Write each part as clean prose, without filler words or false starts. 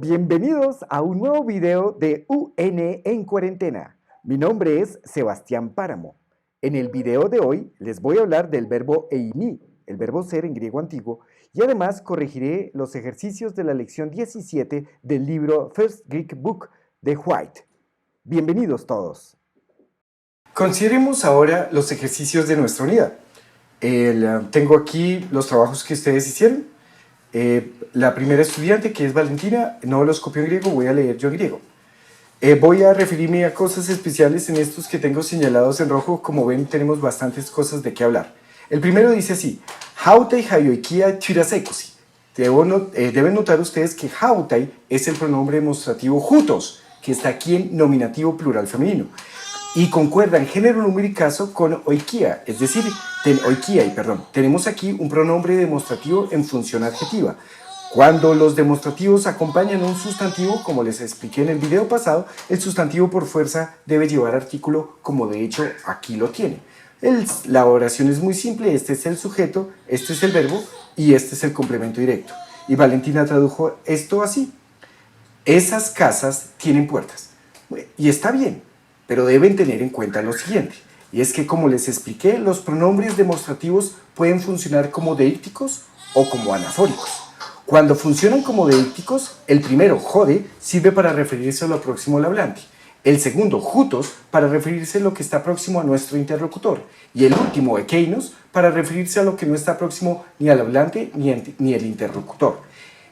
Bienvenidos a un nuevo video de UN en cuarentena. Mi nombre es Sebastián Páramo. En el video de hoy les voy a hablar del verbo eimi, el verbo ser en griego antiguo, y además corregiré los ejercicios de la lección 17 del libro First Greek Book de White. Bienvenidos todos. Consideremos ahora los ejercicios de nuestra unidad. Tengo aquí los trabajos que ustedes hicieron. La primera estudiante, que es Valentina, no los copió en griego, voy a leer yo en griego. Voy a referirme a cosas especiales en estos que tengo señalados en rojo. Como ven, tenemos bastantes cosas de qué hablar. El primero dice así: Hautai hayoikia tirasekosi. Deben notar ustedes que hautai es el pronombre demostrativo hutos, que está aquí en nominativo plural femenino. Y concuerda en género, número y caso con oikia, es decir, tenemos aquí un pronombre demostrativo en función adjetiva. Cuando los demostrativos acompañan a un sustantivo, como les expliqué en el video pasado, el sustantivo por fuerza debe llevar artículo, como de hecho aquí lo tiene. La oración es muy simple: este es el sujeto, este es el verbo y este es el complemento directo. Y Valentina tradujo esto así: esas casas tienen puertas. Y está bien, pero deben tener en cuenta lo siguiente, y es que, como les expliqué, los pronombres demostrativos pueden funcionar como deícticos o como anafóricos. Cuando funcionan como deícticos, el primero, jode, sirve para referirse a lo próximo al hablante. El segundo, jutos, para referirse a lo que está próximo a nuestro interlocutor. Y el último, ekeinos, para referirse a lo que no está próximo ni al hablante ni al interlocutor.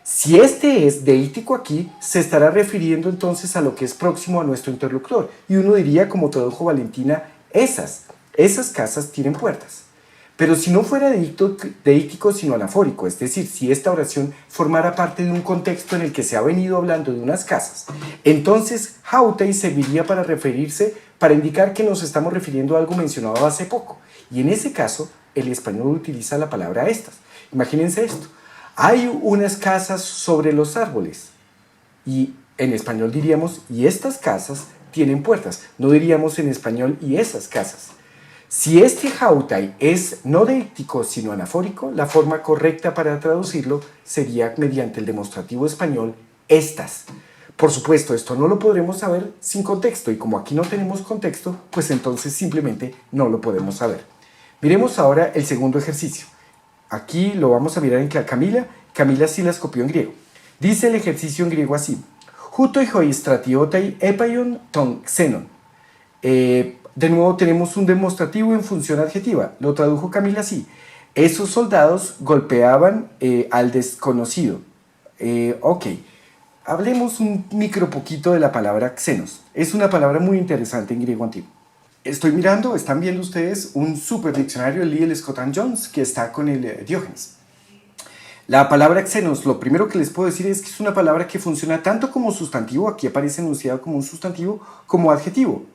Si este es deítico aquí, se estará refiriendo entonces a lo que es próximo a nuestro interlocutor. Y uno diría, como tradujo Valentina, esas casas tienen puertas. Pero si no fuera deítico sino anafórico, es decir, si esta oración formara parte de un contexto en el que se ha venido hablando de unas casas, entonces hautai serviría para indicar que nos estamos refiriendo a algo mencionado hace poco. Y en ese caso, el español utiliza la palabra estas. Imagínense esto: hay unas casas sobre los árboles. Y en español diríamos, y estas casas tienen puertas. No diríamos en español, y esas casas. Si este hautai es no deíctico sino anafórico, la forma correcta para traducirlo sería mediante el demostrativo español estas. Por supuesto, esto no lo podremos saber sin contexto, y como aquí no tenemos contexto, pues entonces simplemente no lo podemos saber. Miremos ahora el segundo ejercicio. Aquí lo vamos a mirar en Camila. Camila sí las copió en griego. Dice el ejercicio en griego así: Hutoi hoi stratiotai epaion ton xenon. De nuevo tenemos un demostrativo en función adjetiva. Lo tradujo Camila así: esos soldados golpeaban al desconocido. Ok, hablemos un micro poquito de la palabra xenos. Es una palabra muy interesante en griego antiguo. Estoy mirando, están viendo ustedes un super diccionario de Liddell Scott and Jones que está con el Diógenes. La palabra xenos, lo primero que les puedo decir es que es una palabra que funciona tanto como sustantivo, aquí aparece enunciado como un sustantivo, como adjetivo.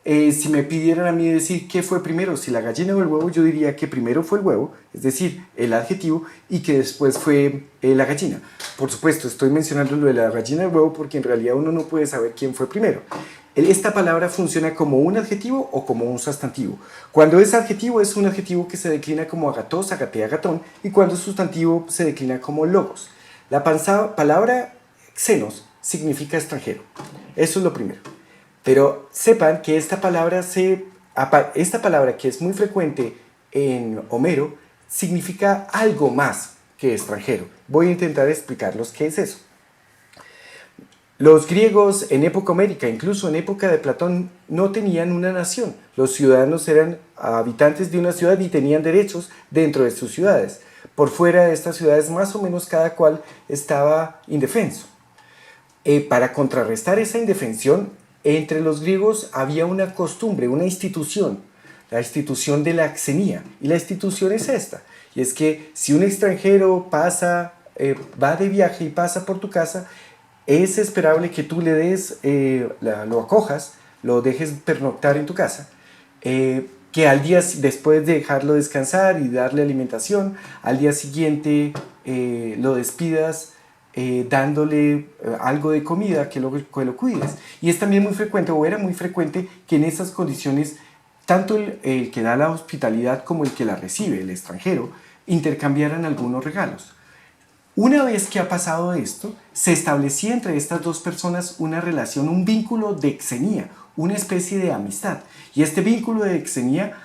Si me pidieran a mí decir qué fue primero, si la gallina o el huevo, yo diría que primero fue el huevo, es decir, el adjetivo, y que después fue la gallina. Por supuesto, estoy mencionando lo de la gallina y el huevo porque en realidad uno no puede saber quién fue primero. Esta palabra funciona como un adjetivo o como un sustantivo. Cuando es adjetivo, es un adjetivo que se declina como agatos, agaté, agatón, y cuando es sustantivo se declina como logos. La palabra xenos significa extranjero. Eso es lo primero. Pero sepan que esta palabra que es muy frecuente en Homero significa algo más que extranjero. Voy a intentar explicarles qué es eso. Los griegos en época homérica, incluso en época de Platón, no tenían una nación. Los ciudadanos eran habitantes de una ciudad y tenían derechos dentro de sus ciudades. Por fuera de estas ciudades, más o menos cada cual estaba indefenso. Para contrarrestar esa indefensión, entre los griegos había una costumbre, una institución, la institución de la xenía. Y la institución es esta, y es que si un extranjero va de viaje y pasa por tu casa, es esperable que tú le des, lo acojas, lo dejes pernoctar en tu casa, que al día, después de dejarlo descansar y darle alimentación, al día siguiente lo despidas dándole algo de comida, que lo cuides. Y es también muy frecuente, o era muy frecuente, que en esas condiciones tanto el que da la hospitalidad como el que la recibe, el extranjero, intercambiaran algunos regalos. Una vez que ha pasado esto, se establecía entre estas dos personas una relación, un vínculo de xenía, una especie de amistad. Y este vínculo de xenía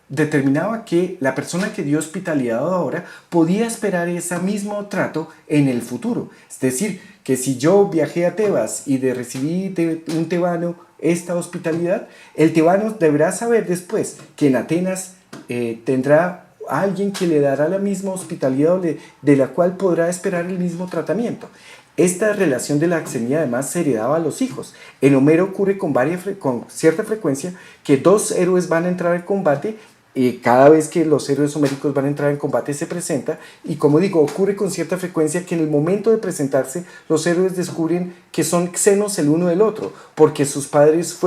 determinaba que la persona que dio hospitalidad ahora podía esperar ese mismo trato en el futuro. Es decir, que si yo viajé a Tebas y recibí de un tebano esta hospitalidad, el tebano deberá saber después que en Atenas tendrá a alguien que le dará la misma hospitalidad de la cual podrá esperar el mismo tratamiento. Esta relación de la xenía además se heredaba a los hijos. En Homero ocurre con cierta frecuencia que dos héroes van a entrar al combate y cada vez que los héroes homéricos van a entrar en combate se presenta, y como digo, ocurre con cierta frecuencia que en el momento de presentarse los héroes descubren que son xenos el uno del otro, porque sus padres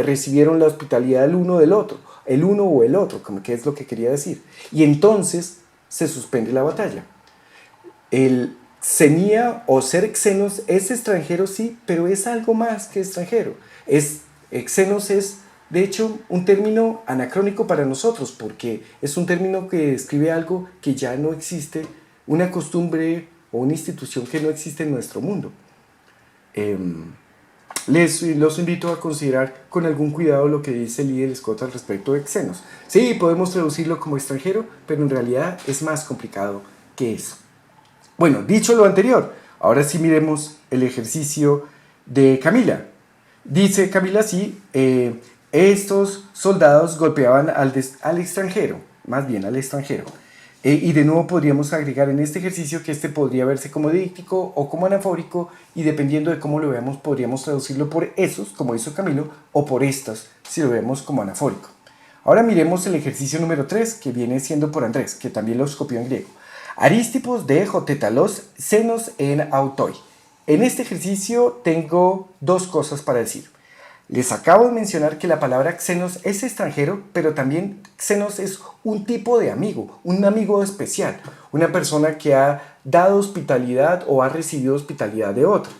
recibieron la hospitalidad del uno del otro, el uno o el otro, como que es lo que quería decir. Y entonces se suspende la batalla. El xenía o ser xenos es extranjero, sí, pero es algo más que extranjero. Xenos es, de hecho, un término anacrónico para nosotros, porque es un término que describe algo que ya no existe, una costumbre o una institución que no existe en nuestro mundo. Los invito a considerar con algún cuidado lo que dice el líder Scott al respecto de xenos. Sí, podemos traducirlo como extranjero, pero en realidad es más complicado que eso. Bueno, dicho lo anterior, ahora sí miremos el ejercicio de Camila. Dice Camila así, estos soldados golpeaban al extranjero, más bien al extranjero. Y de nuevo podríamos agregar en este ejercicio que este podría verse como díctico o como anafórico, y dependiendo de cómo lo veamos podríamos traducirlo por esos, como hizo Camilo, o por estas, si lo vemos como anafórico. Ahora miremos el ejercicio número 3, que viene siendo por Andrés, que también los copió en griego. Aristipos de jotetalos xenos en autoi. En este ejercicio tengo dos cosas para decir. Les acabo de mencionar que la palabra xenos es extranjero, pero también xenos es un tipo de amigo, un amigo especial, una persona que ha dado hospitalidad o ha recibido hospitalidad de otro.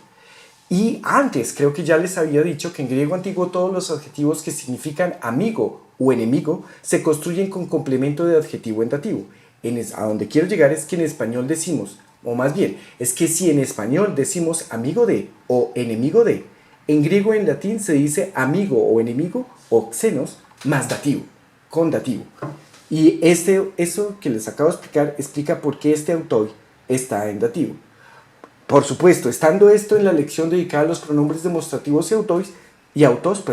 Y antes creo que ya les había dicho que en griego antiguo todos los adjetivos que significan amigo o enemigo se construyen con complemento de adjetivo en dativo. A donde quiero llegar es que en español decimos, o más bien, es que si en español decimos amigo de o enemigo de, en griego y en latín se dice amigo o enemigo o xenos más dativo, con dativo. Y eso que les acabo de explicar explica por qué este autoi está en dativo. Por supuesto, estando esto en la lección dedicada a los pronombres demostrativos y autos,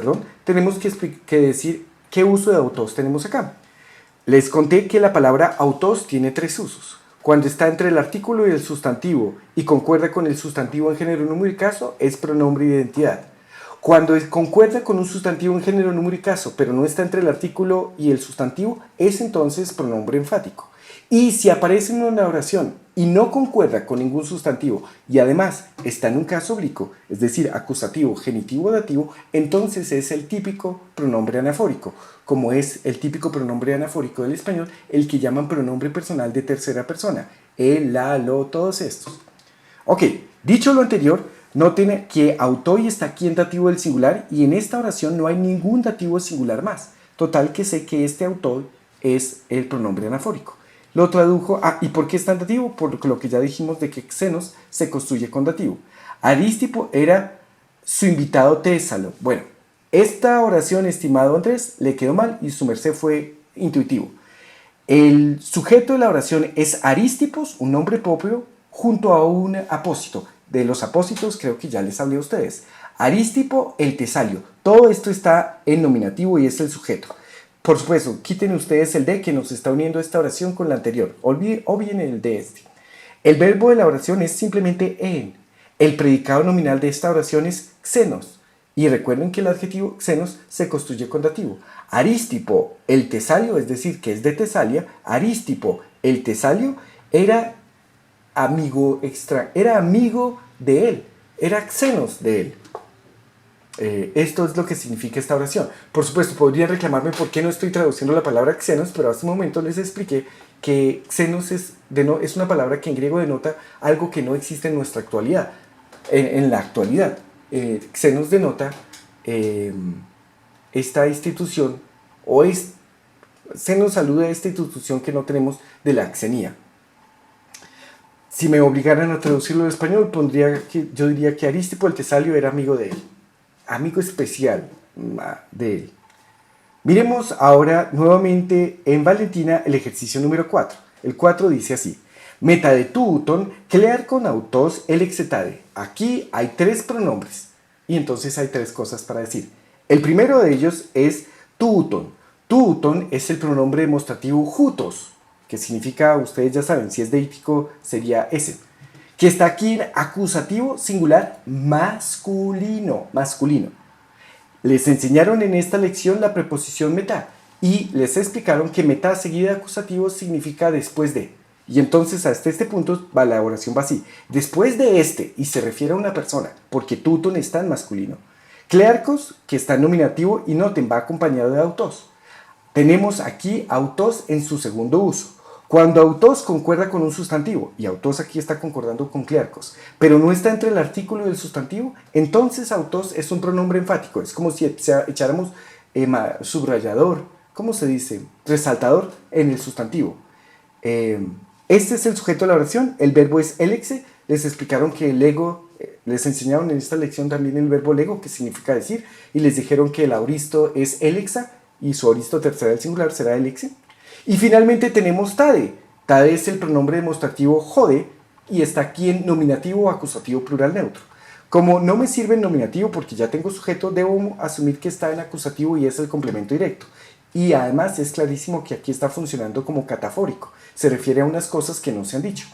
tenemos que decir qué uso de autos tenemos acá. Les conté que la palabra autos tiene tres usos. Cuando está entre el artículo y el sustantivo y concuerda con el sustantivo en género, número y caso, es pronombre de identidad. Cuando concuerda con un sustantivo en género, número y caso, pero no está entre el artículo y el sustantivo, es entonces pronombre enfático. Y si aparece en una oración y no concuerda con ningún sustantivo y además está en un caso oblicuo, es decir, acusativo, genitivo o dativo, entonces es el típico pronombre anafórico, como es el típico pronombre anafórico del español, el que llaman pronombre personal de tercera persona, el, la, lo, todos estos. Ok, dicho lo anterior, noten que autoi está aquí en dativo del singular y en esta oración no hay ningún dativo singular más. Total que sé que este autoi es el pronombre anafórico. Lo tradujo, ¿y por qué está en dativo? Por lo que ya dijimos de que xenos se construye con dativo. Aristipo era su invitado Tésalo. Bueno, esta oración, estimado Andrés, le quedó mal y su merced fue intuitivo. El sujeto de la oración es Aristipos, un nombre propio, junto a un apósito. De los apósitos creo que ya les hablé a ustedes. Aristipo, el tesalio. Todo esto está en nominativo y es el sujeto. Por supuesto, quiten ustedes el de que nos está uniendo esta oración con la anterior. Obvien el de este. El verbo de la oración es simplemente en. El predicado nominal de esta oración es xenos. Y recuerden que el adjetivo xenos se construye con dativo. Aristipo, el tesalio, es decir, que es de Tesalia. Aristipo, el tesalio, era amigo de él. Era xenos de él. Esto es lo que significa esta oración. Por supuesto, podrían reclamarme por qué no estoy traduciendo la palabra xenos, pero hace un momento les expliqué que xenos es una palabra que en griego denota algo que no existe en nuestra actualidad. En la actualidad, xenos denota esta institución, xenos alude a esta institución que no tenemos de la xenía. Si me obligaran a traducirlo al español, yo diría que Arístipo el Tesalio era amigo de él, amigo especial de él. Miremos ahora nuevamente en Valentina el ejercicio número 4. El 4 dice así: meta de túton, clear con autos el exetade. Aquí hay tres pronombres y entonces hay tres cosas para decir. El primero de ellos es túton. Túton es el pronombre demostrativo jutos, que significa, ustedes ya saben, si es deítico sería ese, que está aquí en acusativo singular masculino. Les enseñaron en esta lección la preposición meta y les explicaron que meta seguida de acusativo significa después de. Y entonces hasta este punto la oración va así: después de este, y se refiere a una persona, porque tuton está en masculino. Clearcos, que está en nominativo, y noten, va acompañado de autos. Tenemos aquí autos en su segundo uso. Cuando autos concuerda con un sustantivo, y autos aquí está concordando con clearcos, pero no está entre el artículo y el sustantivo, entonces autos es un pronombre enfático. Es como si echáramos subrayador, ¿cómo se dice? Resaltador en el sustantivo. Este es el sujeto de la oración, el verbo es elexe. Les explicaron que el lego, les enseñaron en esta lección también el verbo lego, que significa decir, y les dijeron que el auristo es elexa, y su auristo tercera del singular será elexe. Y finalmente tenemos tade. Tade es el pronombre demostrativo jode y está aquí en nominativo o acusativo plural neutro. Como no me sirve en nominativo porque ya tengo sujeto, debo asumir que está en acusativo y es el complemento directo. Y además es clarísimo que aquí está funcionando como catafórico. Se refiere a unas cosas que no se han dicho.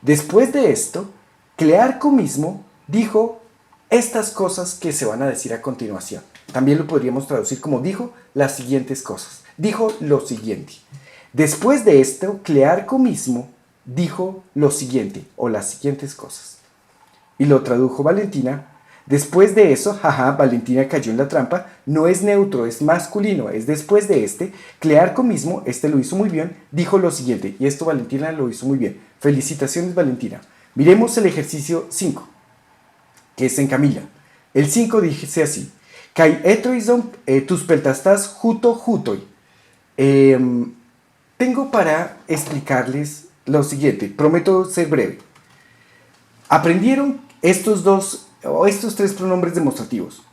Después de esto, Clearco mismo dijo estas cosas que se van a decir a continuación. También lo podríamos traducir como dijo las siguientes cosas. Dijo lo siguiente. Después de esto, Clearco mismo dijo lo siguiente, o las siguientes cosas. Y lo tradujo Valentina. Después de eso, jaja, Valentina cayó en la trampa. No es neutro, es masculino, es después de este. Clearco mismo, este lo hizo muy bien, dijo lo siguiente. Y esto Valentina lo hizo muy bien. Felicitaciones, Valentina. Miremos el ejercicio 5, que es en Camila. El 5 dice así: Kai etroison tus peltastas juto jutoi. Tengo para explicarles lo siguiente, prometo ser breve. Aprendieron estos tres pronombres demostrativos: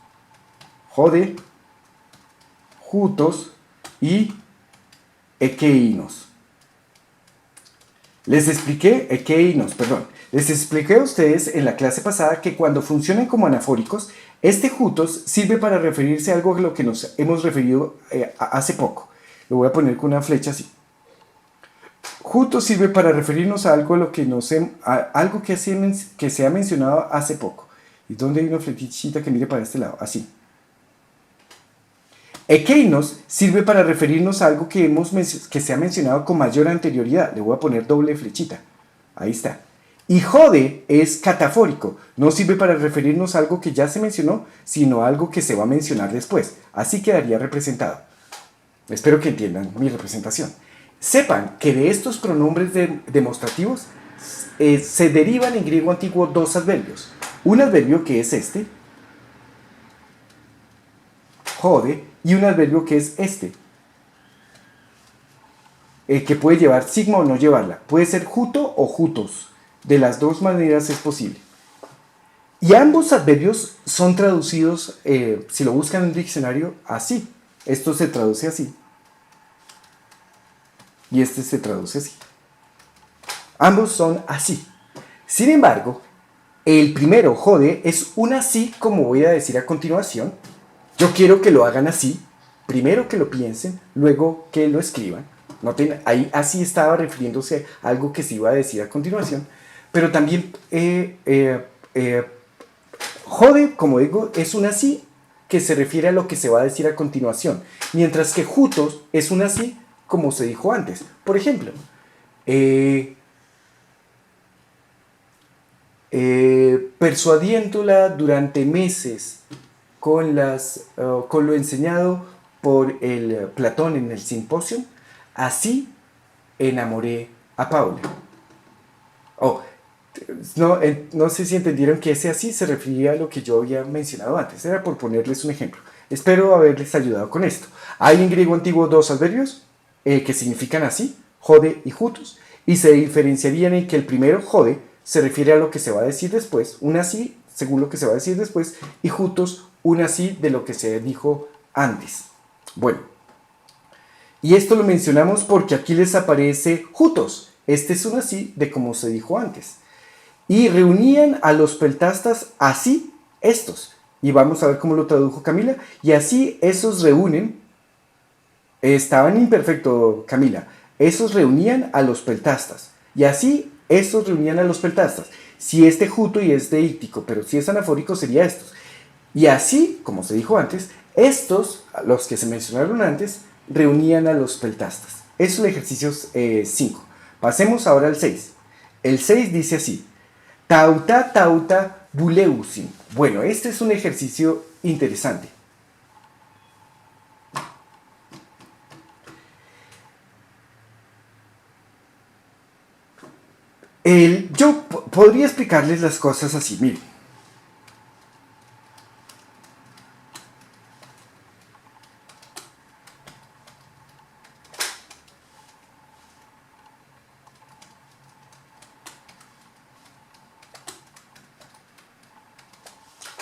jode, jutos y ekeinos. Les expliqué a ustedes en la clase pasada que cuando funcionan como anafóricos, este jutos sirve para referirse a algo a lo que nos hemos referido hace poco. Lo voy a poner con una flecha así. Jutos sirve para referirnos a algo, algo que se ha mencionado hace poco. ¿Y dónde hay una flechita que mire para este lado? Así. Ekeinos sirve para referirnos a algo que se ha mencionado con mayor anterioridad. Le voy a poner doble flechita. Ahí está. Y jode es catafórico. No sirve para referirnos a algo que ya se mencionó, sino a algo que se va a mencionar después. Así quedaría representado. Espero que entiendan mi representación. Sepan que de estos pronombres demostrativos se derivan en griego antiguo dos adverbios. Un adverbio que es este, jode, y un adverbio que es este, que puede llevar sigma o no llevarla. Puede ser juto o jutos. De las dos maneras es posible. Y ambos adverbios son traducidos, si lo buscan en el diccionario, así. Esto se traduce así. Y este se traduce así. Ambos son así. Sin embargo, el primero, jode, es un así como voy a decir a continuación. Yo quiero que lo hagan así. Primero que lo piensen, luego que lo escriban. Noten, ahí así estaba refiriéndose a algo que se iba a decir a continuación. Pero también, jode, como digo, es un así que se refiere a lo que se va a decir a continuación. Mientras que jutos es un así como se dijo antes. Por ejemplo, persuadiéndola durante meses con lo enseñado por el Platón en el Simposio, así enamoré a Paula. No sé si entendieron que ese así se refería a lo que yo había mencionado antes. Era por ponerles un ejemplo. Espero haberles ayudado con esto. Hay en griego antiguo dos adverbios que significan así, jode y jutos. y se diferenciarían en que el primero, jode, se refiere a lo que se va a decir después, un así, según lo que se va a decir después, y jutos, un así de lo que se dijo antes. Bueno, y esto lo mencionamos porque aquí les aparece jutos. Este es un así de como se dijo antes. Y reunían a los peltastas así estos. Y vamos a ver cómo lo tradujo Camila. Y así esos reúnen. Estaba en imperfecto, Camila. Esos reunían a los peltastas. Y así esos reunían a los peltastas. Si este juto y este íctico, pero si es anafórico sería estos. Y así, como se dijo antes, estos, los que se mencionaron antes, reunían a los peltastas. Eso es el ejercicio 5. Pasemos ahora al 6. El 6 dice así. Tauta tauta buleusin. Bueno, este es un ejercicio interesante. Yo podría explicarles las cosas así, miren.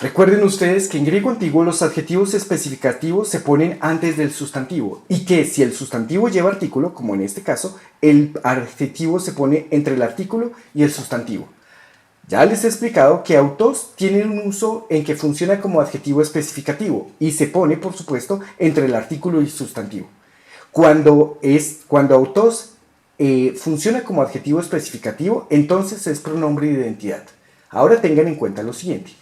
Recuerden ustedes que en griego antiguo los adjetivos especificativos se ponen antes del sustantivo y que si el sustantivo lleva artículo, como en este caso, el adjetivo se pone entre el artículo y el sustantivo. Ya les he explicado que autos tiene un uso en que funciona como adjetivo especificativo y se pone, por supuesto, entre el artículo y el sustantivo. Cuando autos funciona como adjetivo especificativo, entonces es pronombre de identidad. Ahora tengan en cuenta lo siguiente.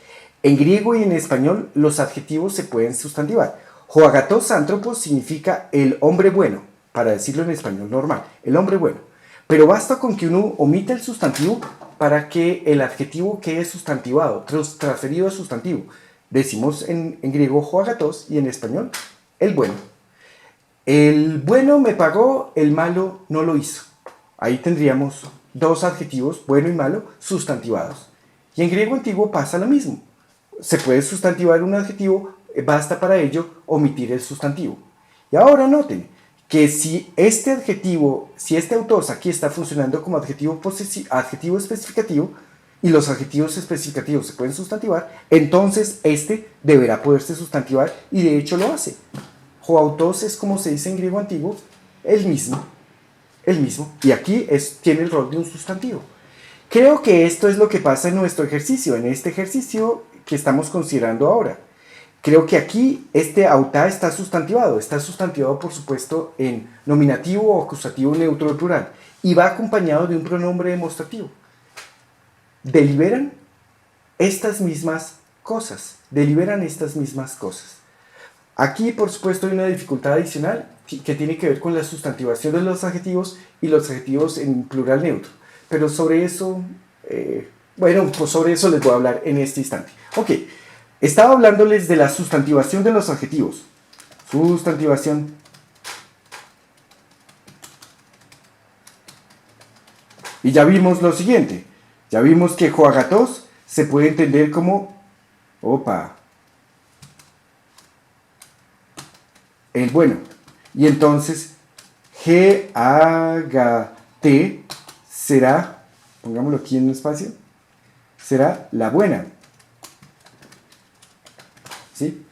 En griego y en español los adjetivos se pueden sustantivar. Hoagatos antropos significa el hombre bueno, para decirlo en español normal, el hombre bueno. Pero basta con que uno omita el sustantivo para que el adjetivo quede sustantivado, transferido a sustantivo. Decimos en griego hoagatos y en español el bueno. El bueno me pagó, el malo no lo hizo. Ahí tendríamos dos adjetivos, bueno y malo, sustantivados. Y en griego antiguo pasa lo mismo. Se puede sustantivar un adjetivo, basta para ello omitir el sustantivo. Y ahora noten que si este autos aquí está funcionando como adjetivo especificativo y los adjetivos especificativos se pueden sustantivar, entonces este deberá poderse sustantivar y de hecho lo hace. Hoautos es como se dice en griego antiguo, el mismo, y aquí tiene el rol de un sustantivo. Creo que esto es lo que pasa en nuestro ejercicio, en este ejercicio que estamos considerando ahora. Creo que aquí este autá está sustantivado por supuesto en nominativo o acusativo neutro plural y va acompañado de un pronombre demostrativo. Deliberan estas mismas cosas. Aquí, por supuesto, hay una dificultad adicional que tiene que ver con la sustantivación de los adjetivos y los adjetivos en plural neutro. Pero sobre eso, sobre eso les voy a hablar en este instante. Ok, estaba hablándoles de la sustantivación de los adjetivos. Sustantivación. Y ya vimos lo siguiente. Ya vimos que hoagatos se puede entender como el bueno. Y entonces, G-A-G-T será, pongámoslo aquí en un espacio, será la buena. ¿Sí?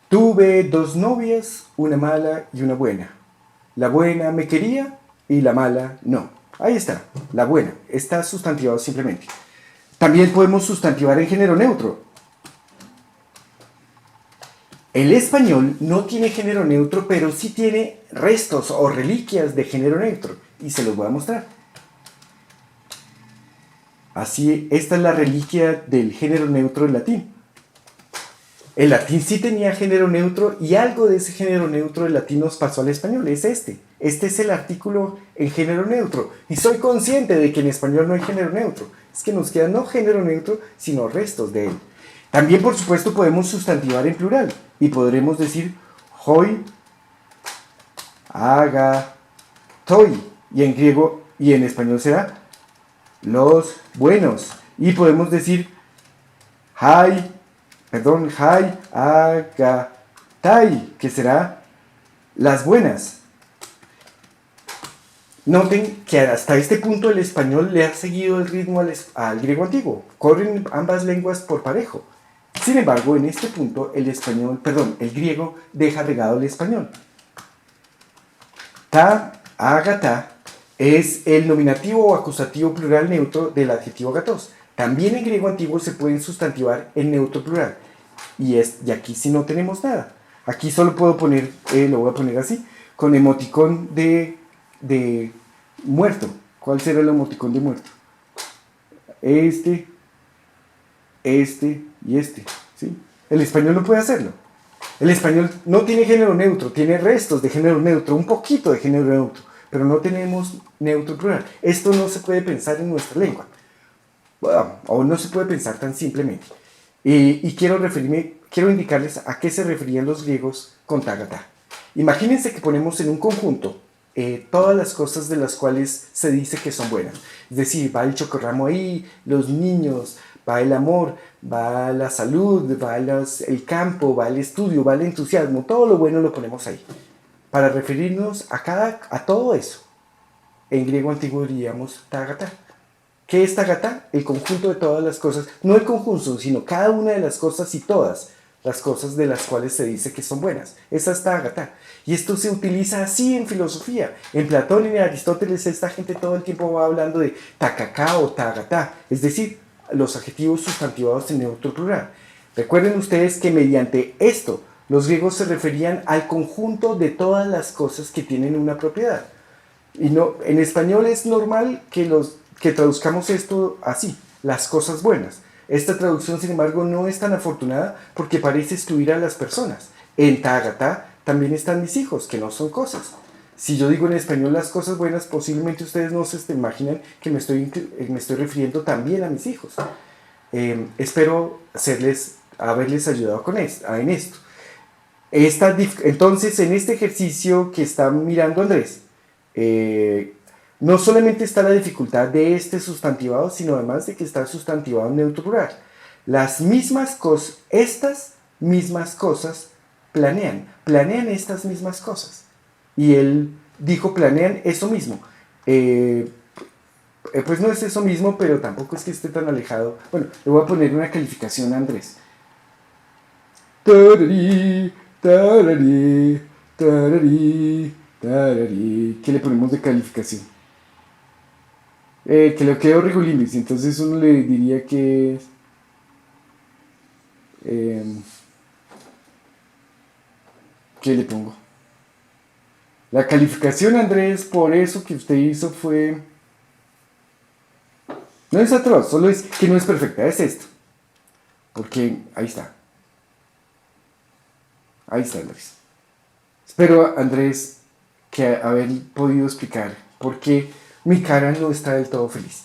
Tuve dos novias, una mala y una buena. La buena me quería y la mala no. Ahí está, la buena. Está sustantivado simplemente. También podemos sustantivar en género neutro. El español no tiene género neutro, pero sí tiene restos o reliquias de género neutro. Y se los voy a mostrar. Así, esta es la reliquia del género neutro en latín. El latín sí tenía género neutro y algo de ese género neutro del latín nos pasó al español. Es este. Este es el artículo en género neutro. Y soy consciente de que en español no hay género neutro. Es que nos queda no género neutro, sino restos de él. También, por supuesto, podemos sustantivar en plural. Y podremos decir hoi, aga, toi. Y en griego y en español será los buenos. Y podemos decir hai, aga, tai, que será las buenas. Noten que hasta este punto el español le ha seguido el ritmo al griego antiguo. Corren ambas lenguas por parejo. Sin embargo, en este punto el griego deja regado el español. Ta, agata, es el nominativo o acusativo plural neutro del adjetivo agatos. También en griego antiguo se pueden sustantivar en neutro plural. Y aquí sí no tenemos nada. Aquí solo puedo poner, lo voy a poner así, con emoticón de muerto. ¿Cuál será el emoticón de muerto? Este y este. ¿Sí? El español no puede hacerlo. El español no tiene género neutro, tiene restos de género neutro, un poquito de género neutro, pero no tenemos neutro plural. Esto no se puede pensar en nuestra lengua. Bueno, o no se puede pensar tan simplemente. Y quiero indicarles a qué se referían los griegos con tagata. Imagínense que ponemos en un conjunto todas las cosas de las cuales se dice que son buenas. Es decir, va el chocorramo ahí, los niños, va el amor, va la salud, va el campo, va el estudio, va el entusiasmo. Todo lo bueno lo ponemos ahí. Para referirnos a todo eso, en griego antiguo diríamos tagata. ¿Qué es tagata? El conjunto de todas las cosas, no el conjunto, sino cada una de las cosas y todas las cosas de las cuales se dice que son buenas. Esa es tagata. Y esto se utiliza así en filosofía. En Platón y en Aristóteles esta gente todo el tiempo va hablando de takaka o tagata, es decir, los adjetivos sustantivados en neutro plural. Recuerden ustedes que mediante esto los griegos se referían al conjunto de todas las cosas que tienen una propiedad. Y no, en español es normal que traduzcamos esto así, las cosas buenas. Esta traducción, sin embargo, no es tan afortunada porque parece excluir a las personas. En tagata también están mis hijos, que no son cosas. Si yo digo en español las cosas buenas, posiblemente ustedes no se imaginan que me estoy refiriendo también a mis hijos. Espero haberles ayudado en esto. Entonces, en este ejercicio que está mirando Andrés, no solamente está la dificultad de este sustantivado, sino además de que está sustantivado en neutro plural. Estas mismas cosas planean estas mismas cosas. Y él dijo planean eso mismo. Pues no es eso mismo, pero tampoco es que esté tan alejado. Bueno, le voy a poner una calificación a Andrés. Tararí, tararí, tararí, tararí. ¿Qué le ponemos de calificación? Que lo quedó regulinis, entonces uno le diría que es ¿qué le pongo? La calificación, Andrés, por eso que usted hizo fue, no es atroz, solo es que no es perfecta, es esto, porque ahí está, Andrés. Espero, Andrés, que haber podido explicar por qué mi cara no está del todo feliz.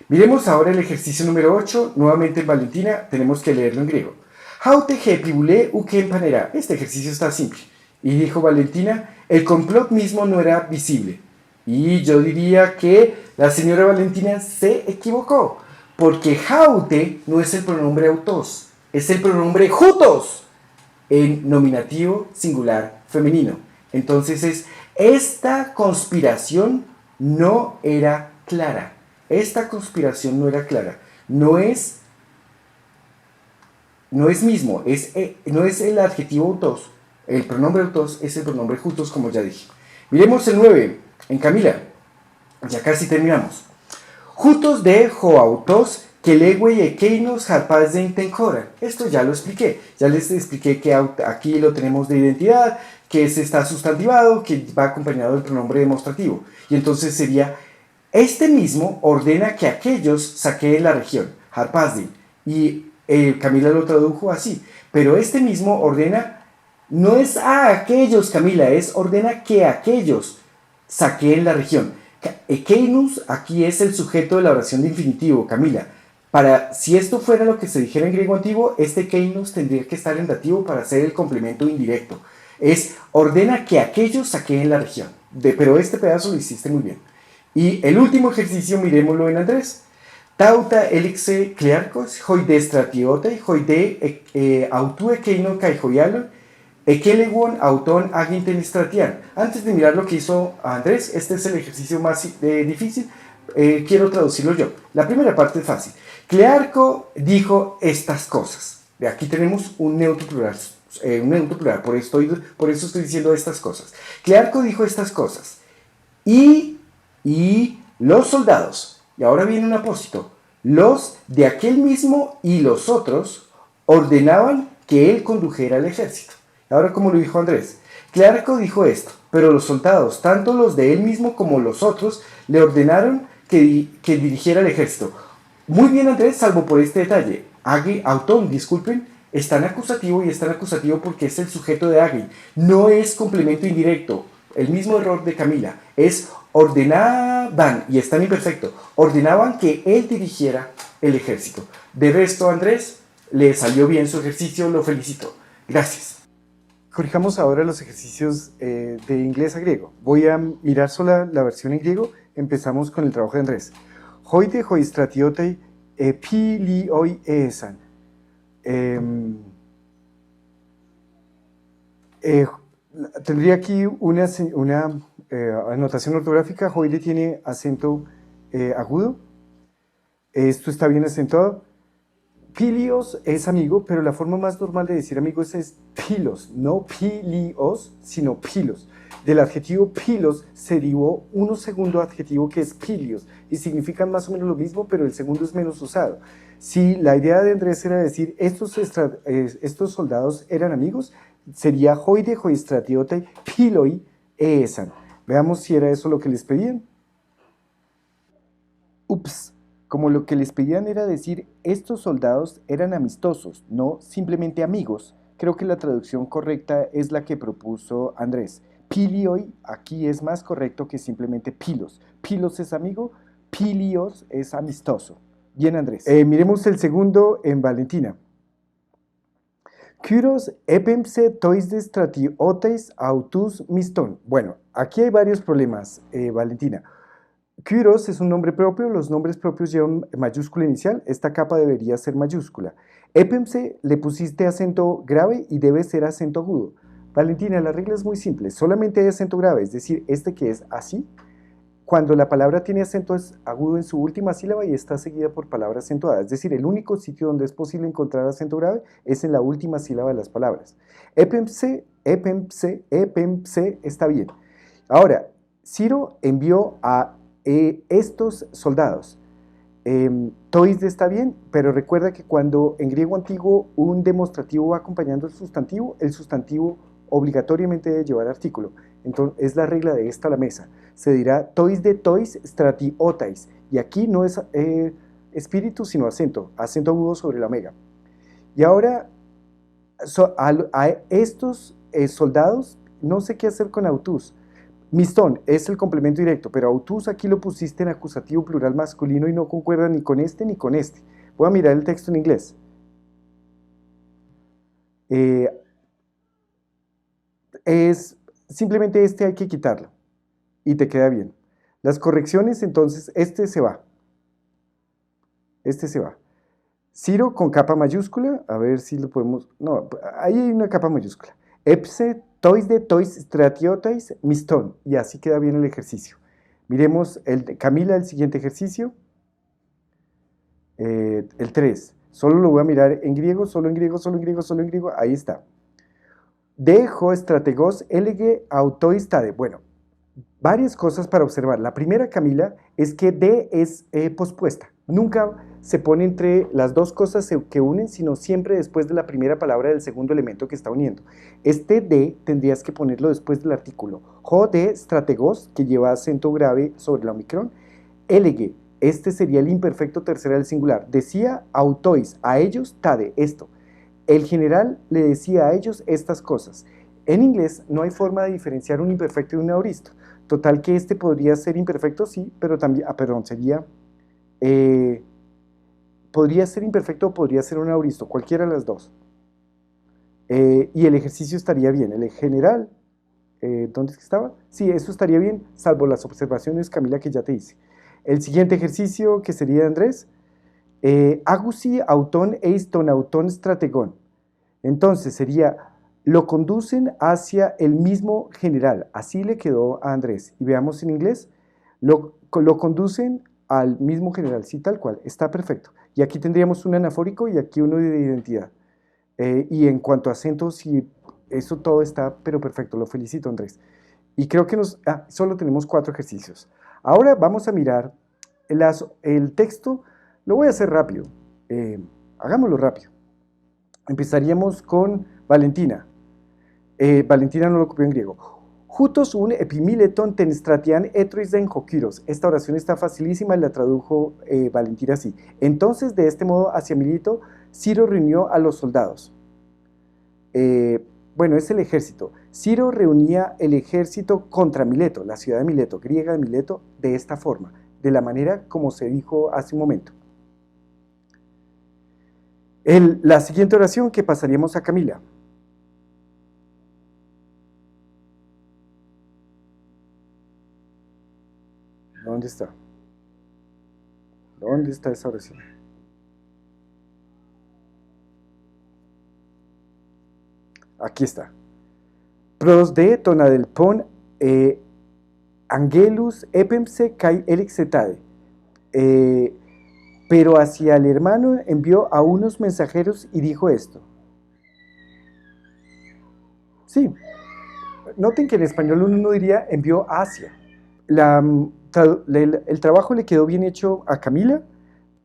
Miremos ahora el ejercicio número 8, nuevamente en Valentina, tenemos que leerlo en griego. Haute pibule uken panera. Este ejercicio está simple. Y dijo Valentina, el complot mismo no era visible. Y yo diría que la señora Valentina se equivocó, porque haute no es el pronombre autos, es el pronombre jutos, en nominativo singular femenino. Entonces esta conspiración no era clara. Esta conspiración no era clara. No es mismo, no es el adjetivo autos. El pronombre autos es el pronombre jutos, como ya dije. Miremos el 9 en Camila. Ya casi terminamos. Jutos de joautos que legue y ekeinos harpaz de intencoran. Esto ya lo expliqué. Ya les expliqué que aquí lo tenemos de identidad, que está sustantivado, que va acompañado del pronombre demostrativo. Y entonces sería, este mismo ordena que aquellos saqueen la región, harpazdin. Y Camila lo tradujo así. Pero este mismo ordena, no es a aquellos, Camila, es ordena que aquellos saqueen la región. Ekeinus aquí es el sujeto de la oración de infinitivo, Camila. Si esto fuera lo que se dijera en griego antiguo, este ekeinus tendría que estar en dativo para hacer el complemento indirecto. Es ordena que aquellos saqueen la región. Pero este pedazo lo hiciste muy bien. Y el último ejercicio, miremoslo en Andrés. Tauta elixe clearcos, hoide stratiote, hoide autue keino kai hoialon, Ekeleguon auton aginten stratian. Antes de mirar lo que hizo Andrés, este es el ejercicio más difícil. Quiero traducirlo yo. La primera parte es fácil. Clearco dijo estas cosas. De aquí tenemos un neutro plural, por eso estoy diciendo estas cosas. Clearco dijo estas cosas. Y los soldados, y ahora viene un apósito, los de aquel mismo y los otros ordenaban que él condujera el ejército. Ahora, como lo dijo Andrés, Clearco dijo esto, pero los soldados, tanto los de él mismo como los otros, le ordenaron que dirigiera el ejército. Muy bien, Andrés, salvo por este detalle. Autón, disculpen, está en acusativo y está en acusativo porque es el sujeto de Agi. No es complemento indirecto. El mismo error de Camila. Es ordenaban, y está en imperfecto, ordenaban que él dirigiera el ejército. De resto, Andrés, le salió bien su ejercicio, lo felicito. Gracias. Corrijamos ahora los ejercicios de inglés a griego. Voy a mirar solo la versión en griego. Empezamos con el trabajo de Andrés. Hoide hoistratiote pilioi esan. Tendría aquí una anotación ortográfica. Hoide tiene acento agudo. Esto está bien acentuado. Pilios es amigo, pero la forma más normal de decir amigos es pilos, no pilios, sino pilos. Del adjetivo pilos se derivó un segundo adjetivo que es pilios y significan más o menos lo mismo, pero el segundo es menos usado. Si la idea de Andrés era decir estos soldados eran amigos, sería hoide hoistratiote piloi esan. Veamos si era eso lo que les pedían. Ups. Como lo que les pedían era decir estos soldados eran amistosos, no simplemente amigos, creo que la traducción correcta es la que propuso Andrés. Pilioi aquí es más correcto que simplemente pilos. Pilos es amigo, pilios es amistoso. Bien, Andrés. Miremos el segundo en Valentina. Kyros epemse toisdes stratiotes autus miston. Bueno, aquí hay varios problemas, Valentina. Kyros es un nombre propio, los nombres propios llevan mayúscula inicial, esta capa debería ser mayúscula. Épemse le pusiste acento grave y debe ser acento agudo. Valentina, la regla es muy simple, solamente hay acento grave, es decir, este que es así, cuando la palabra tiene acento agudo en su última sílaba y está seguida por palabra acentuada, es decir, el único sitio donde es posible encontrar acento grave es en la última sílaba de las palabras. Épemse, épemse, épemse, está bien. Ahora, Ciro envió a estos soldados. Tois está bien, pero recuerda que cuando en griego antiguo un demostrativo va acompañando el sustantivo obligatoriamente debe llevar artículo. Entonces es la regla de esta la mesa. Se dirá tois stratiotais. Y aquí no es espíritu, sino acento agudo sobre la omega. Y ahora a estos soldados, no sé qué hacer con autus. Mistón es el complemento directo, pero autus aquí lo pusiste en acusativo plural masculino y no concuerda ni con este ni con este. Voy a mirar el texto en inglés. Simplemente este hay que quitarlo y te queda bien. Las correcciones, entonces, este se va. Este se va. Ciro con capa mayúscula, a ver si lo podemos... No, ahí hay una capa mayúscula. Epse tois stratiotais miston. Y así queda bien el ejercicio. Miremos, Camila, el siguiente ejercicio. El 3. Solo lo voy a mirar en griego, solo en griego, solo en griego, solo en griego. Ahí está. Dejo estrategos elege autoistade. Bueno, varias cosas para observar. La primera, Camila, es que de es pospuesta. Nunca se pone entre las dos cosas que unen, sino siempre después de la primera palabra del segundo elemento que está uniendo. Este de tendrías que ponerlo después del artículo. Jo de strategos, que lleva acento grave sobre la omicron. Elege, este sería el imperfecto tercera del singular. Decía autois, a ellos, tade, esto. El general le decía a ellos estas cosas. En inglés no hay forma de diferenciar un imperfecto de un aoristo. Total que este podría ser imperfecto, sí, pero también, sería... podría ser imperfecto o podría ser un aoristo, cualquiera de las dos. Y el ejercicio estaría bien. El general, ¿dónde es que estaba? Sí, eso estaría bien, salvo las observaciones, Camila, que ya te hice. El siguiente ejercicio, que sería de Andrés, agusi auton eis ton auton strategon. Entonces sería lo conducen hacia el mismo general. Así le quedó a Andrés. Y veamos en inglés. Lo conducen al mismo general. Sí, tal cual. Está perfecto. Y aquí tendríamos un anafórico y aquí uno de identidad. Y en cuanto a acentos y eso todo está, pero perfecto. Lo felicito, Andrés. Y creo que solo tenemos 4 ejercicios. Ahora vamos a mirar el texto. Lo voy a hacer rápido. Hagámoslo rápido. Empezaríamos con Valentina. Valentina no lo copió en griego. Jutos un epimileton ten stratian etrois den hokyros. Esta oración está facilísima y la tradujo Valentina así. Entonces, de este modo, hacia Mileto, Ciro reunió a los soldados. Bueno, es el ejército. Ciro reunía el ejército contra Mileto, la ciudad de Mileto, griega de Mileto, de esta forma, de la manera como se dijo hace un momento. La siguiente oración que pasaríamos a Camila. ¿Dónde está? ¿Dónde está esa oración? Aquí está. Pros de tonadelpon angelus epemse kai elixetade. Pero hacia el hermano envió a unos mensajeros y dijo esto. Sí, noten que en español uno no diría envió hacia. El trabajo le quedó bien hecho a Camila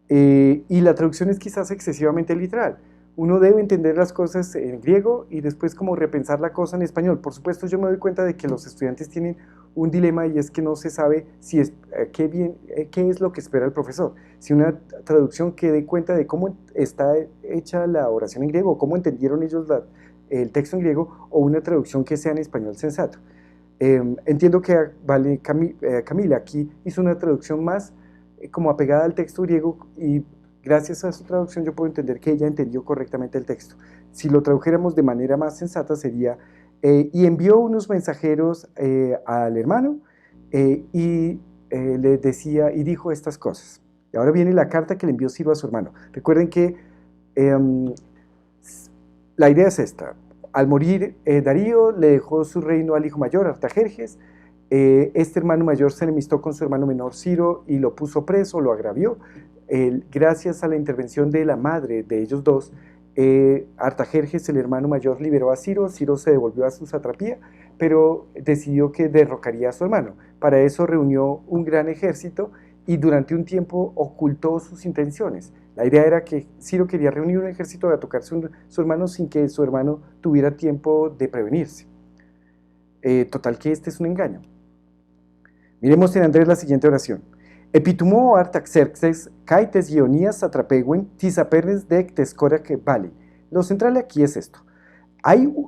y la traducción es quizás excesivamente literal. Uno debe entender las cosas en griego y después como repensar la cosa en español. Por supuesto, yo me doy cuenta de que los estudiantes tienen un dilema y es que no se sabe si es, qué es lo que espera el profesor. Si una traducción que dé cuenta de cómo está hecha la oración en griego, o cómo entendieron ellos el texto en griego, o una traducción que sea en español sensato. Entiendo que Camila aquí hizo una traducción más como apegada al texto griego y gracias a su traducción yo puedo entender que ella entendió correctamente el texto. Si lo tradujéramos de manera más sensata sería, y envió unos mensajeros al hermano y le decía y dijo estas cosas. Y ahora viene la carta que le envió Ciro a su hermano. Recuerden que la idea es esta. Al morir Darío le dejó su reino al hijo mayor, Artajerjes. Este hermano mayor se enemistó con su hermano menor Ciro y lo puso preso, lo agravió. Gracias a la intervención de la madre de ellos dos, Artajerjes, el hermano mayor, liberó a Ciro. Ciro se devolvió a su satrapía, pero decidió que derrocaría a su hermano. Para eso reunió un gran ejército y durante un tiempo ocultó sus intenciones. La idea era que Ciro quería reunir un ejército de atacar a su hermano sin que su hermano tuviera tiempo de prevenirse. Total que este es un engaño. Miremos en Andrés la siguiente oración. Epitumo Artaxerxes, caites ionías atrapeguen, tisapernes de tescora que vale. Lo central aquí es esto.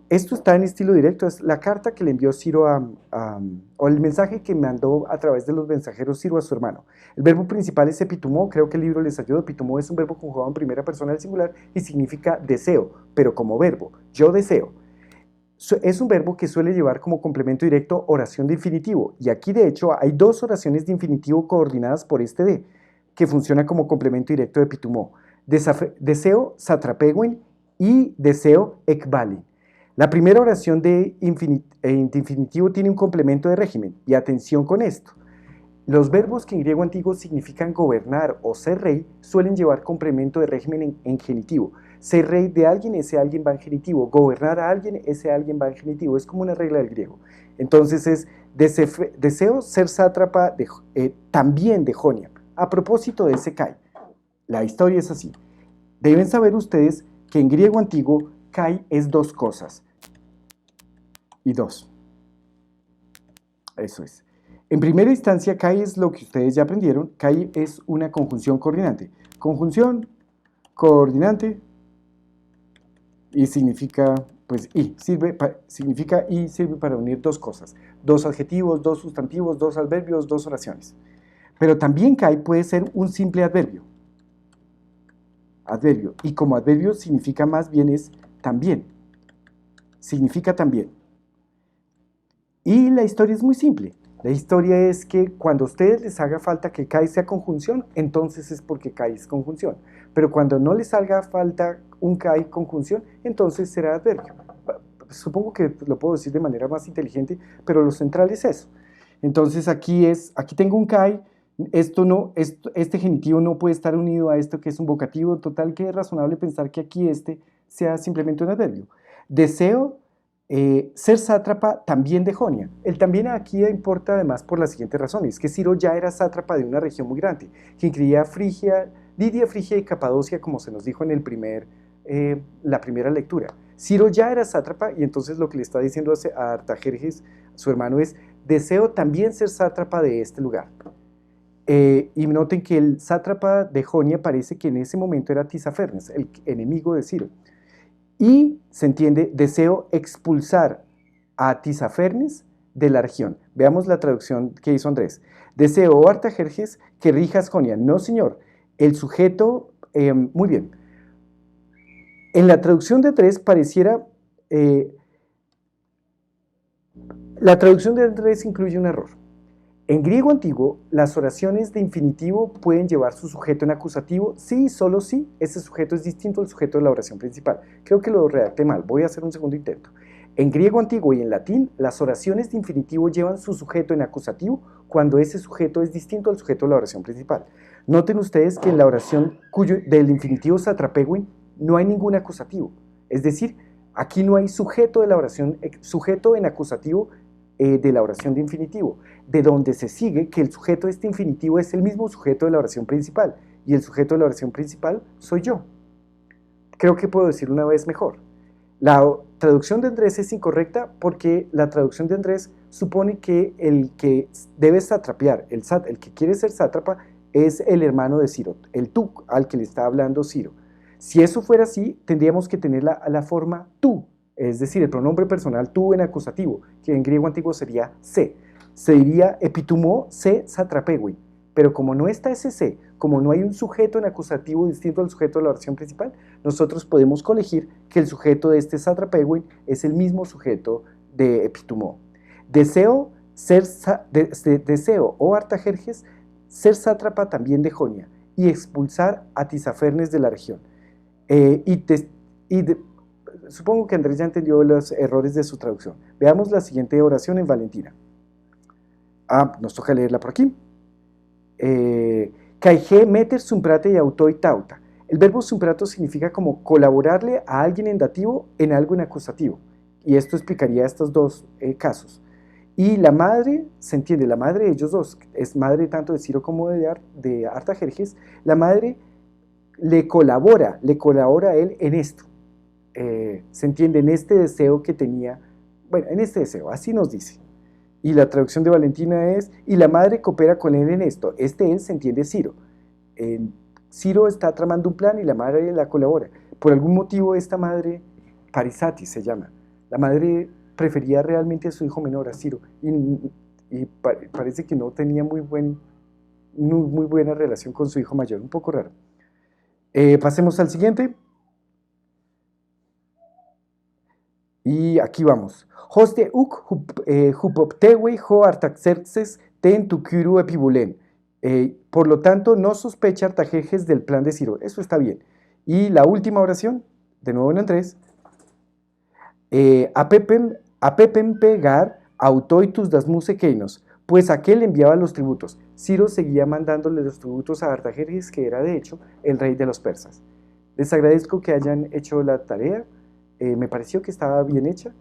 Esto está en estilo directo, es la carta que le envió Ciro o el mensaje que mandó a través de los mensajeros Ciro a su hermano. El verbo principal es epitumó, creo que el libro les ayuda. Epitumó es un verbo conjugado en primera persona del singular y significa deseo, pero como verbo, yo deseo. Es un verbo que suele llevar como complemento directo oración de infinitivo, y aquí de hecho hay 2 oraciones de infinitivo coordinadas por este de, que funciona como complemento directo de epitumó. Deseo satrapeguen y deseo ekvali. La primera oración de infinitivo tiene un complemento de régimen, y atención con esto. Los verbos que en griego antiguo significan gobernar o ser rey suelen llevar complemento de régimen en genitivo. Ser rey de alguien, ese alguien va en genitivo. Gobernar a alguien, ese alguien va en genitivo. Es como una regla del griego. Entonces es deseo ser sátrapa también de Jonia. A propósito de ese Kai, la historia es así. Deben saber ustedes que en griego antiguo Kai es 2 cosas. Y 2. Eso es. En primera instancia, Kai es lo que ustedes ya aprendieron. Kai es una conjunción coordinante. Conjunción, coordinante, y significa, pues, significa y sirve para unir 2 cosas. 2 adjetivos, 2 sustantivos, 2 adverbios, 2 oraciones. Pero también Kai puede ser un simple adverbio. Adverbio. Y como adverbio significa más bien es también. Significa también. Y la historia es muy simple. La historia es que cuando a ustedes les haga falta que Kai sea conjunción, entonces es porque Kai es conjunción. Pero cuando no les haga falta un Kai conjunción, entonces será adverbio. supongo que lo puedo decir de manera más inteligente, pero lo central es eso. Entonces aquí tengo un kai, este genitivo no puede estar unido a esto que es un vocativo, total que es razonable pensar que aquí este sea simplemente un adverbio. Deseo ser sátrapa también de Jonia. El también aquí importa además por la siguiente razón, es que Ciro ya era sátrapa de una región muy grande, que incluía Frigia, Lidia, Frigia y Capadocia, como se nos dijo en la primera lectura. Ciro ya era sátrapa y entonces lo que le está diciendo a Artajerjes, su hermano, es: deseo también ser sátrapa de este lugar. Y noten que el sátrapa de Jonia parece que en ese momento era Tisafernes, el enemigo de Ciro. Y se entiende: deseo expulsar a Tisafernes de la región. Veamos la traducción que hizo Andrés. Deseo, Artajerjes, que rijas Jonia. No, señor. El sujeto, muy bien. En la traducción de Andrés pareciera... la traducción de Andrés incluye un error. En griego antiguo, las oraciones de infinitivo pueden llevar su sujeto en acusativo si y solo si ese sujeto es distinto al sujeto de la oración principal. Creo que lo redacté mal, voy a hacer un segundo intento. En griego antiguo y en latín, las oraciones de infinitivo llevan su sujeto en acusativo cuando ese sujeto es distinto al sujeto de la oración principal. Noten ustedes que en la oración del infinitivo satrapeguin no hay ningún acusativo. Es decir, aquí no hay sujeto de la oración, sujeto en acusativo de la oración de infinitivo, de donde se sigue que el sujeto de este infinitivo es el mismo sujeto de la oración principal, y el sujeto de la oración principal soy yo. Creo que puedo decirlo una vez mejor. La traducción de Andrés es incorrecta porque la traducción de Andrés supone que el que debe satrapear, el que quiere ser sátrapa, es el hermano de Ciro, el tú al que le está hablando Ciro. Si eso fuera así, tendríamos que tener la forma tú, es decir, el pronombre personal tú en acusativo, que en griego antiguo sería se. Se diría epitumó se satrapewi, pero como no está ese se, como no hay un sujeto en acusativo distinto al sujeto de la oración principal, nosotros podemos colegir que el sujeto de este satrapewi es el mismo sujeto de epitumó. Deseo, deseo, o Artajerjes, ser sátrapa también de Jonia y expulsar a Tisafernes de la región. Supongo que Andrés ya entendió los errores de su traducción. Veamos la siguiente oración en Valentina. Nos toca leerla por aquí. Caige meter sumprate y autoi tauta. El verbo sumprato significa como colaborarle a alguien en dativo en algo en acusativo. Y esto explicaría estos dos casos. Y la madre, se entiende, la madre de ellos dos, es madre tanto de Ciro como de Artajerjes, la madre le colabora a él en esto. Se entiende en este deseo que tenía, bueno, en este deseo, así nos dice. Y la traducción de Valentina es: y la madre coopera con él en esto. Este él se entiende Ciro. Ciro está tramando un plan y la madre la colabora. Por algún motivo esta madre, Parisati se llama, la madre prefería realmente a su hijo menor, a Ciro, y parece que no tenía muy buena relación con su hijo mayor, un poco raro. Pasemos al siguiente. Y aquí vamos. Hoste uk hupoptewe ho Artaxerxes ten tukiru epibulen. Por lo tanto, no sospecha Artajerjes del plan de Ciro. Eso está bien. Y la última oración, de nuevo en Andrés. Apepem pegar autoitus das musekeinos, pues aquel enviaba los tributos. Ciro seguía mandándole los tributos a Artajerjes, que era de hecho el rey de los persas. Les agradezco que hayan hecho la tarea. Me pareció que estaba bien hecha.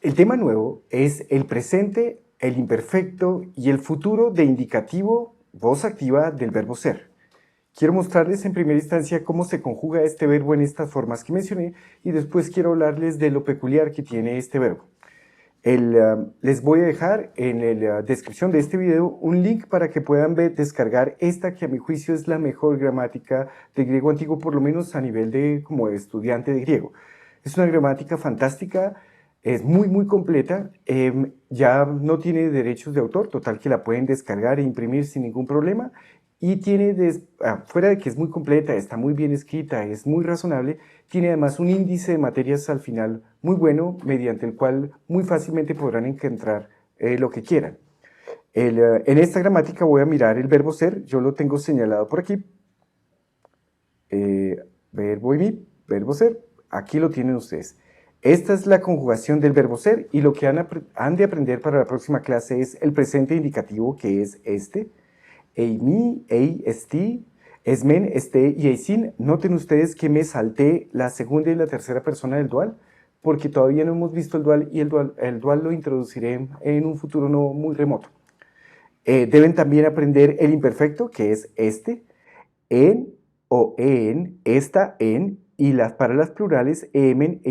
El tema nuevo es el presente, el imperfecto y el futuro de indicativo, voz activa del verbo ser. Quiero mostrarles en primera instancia cómo se conjuga este verbo en estas formas que mencioné y después quiero hablarles de lo peculiar que tiene este verbo. Les voy a dejar en la descripción de este video un link para que puedan descargar esta que a mi juicio es la mejor gramática de griego antiguo, por lo menos a nivel de como estudiante de griego. Es una gramática fantástica, es muy completa, ya no tiene derechos de autor, total que la pueden descargar e imprimir sin ningún problema, y tiene, fuera de que es muy completa, está muy bien escrita, es muy razonable, tiene además un índice de materias al final muy bueno, mediante el cual muy fácilmente podrán encontrar lo que quieran. En esta gramática voy a mirar el verbo ser, yo lo tengo señalado por aquí, verbo ser, aquí lo tienen ustedes. Esta es la conjugación del verbo ser y lo que han de aprender para la próxima clase es el presente indicativo, que es este. Ei mi, ei esti, esmen, este y eisin. Noten ustedes que me salté la segunda y la tercera persona del dual, porque todavía no hemos visto el dual y el dual lo introduciré en un futuro no muy remoto. Deben también aprender el imperfecto, que es este, en o en, esta, en, y para las plurales, emen,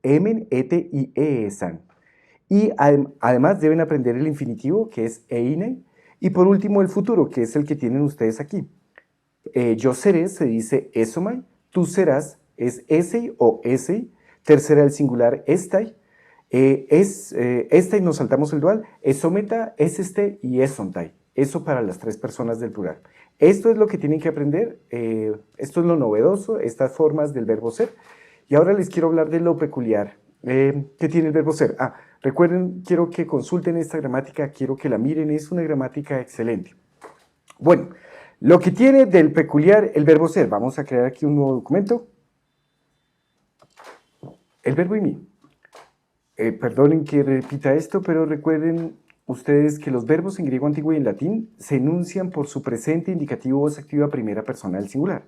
emen, ete y esan. Y además deben aprender el infinitivo, que es eine, y por último el futuro, que es el que tienen ustedes aquí. Yo seré se dice esomai, tú serás es esei o esei, tercera el singular estai, estai nos saltamos el dual, esometa, es este y esontai. Eso para las tres personas del plural. Esto es lo que tienen que aprender, esto es lo novedoso, estas formas del verbo ser. Y ahora les quiero hablar de lo peculiar que tiene el verbo ser. Recuerden, quiero que consulten esta gramática, quiero que la miren, es una gramática excelente. Bueno, lo que tiene del peculiar el verbo ser, vamos a crear aquí un nuevo documento. El verbo y mi. Perdonen que repita esto, pero recuerden ustedes que los verbos en griego antiguo y en latín se enuncian por su presente indicativo voz activa primera persona del singular.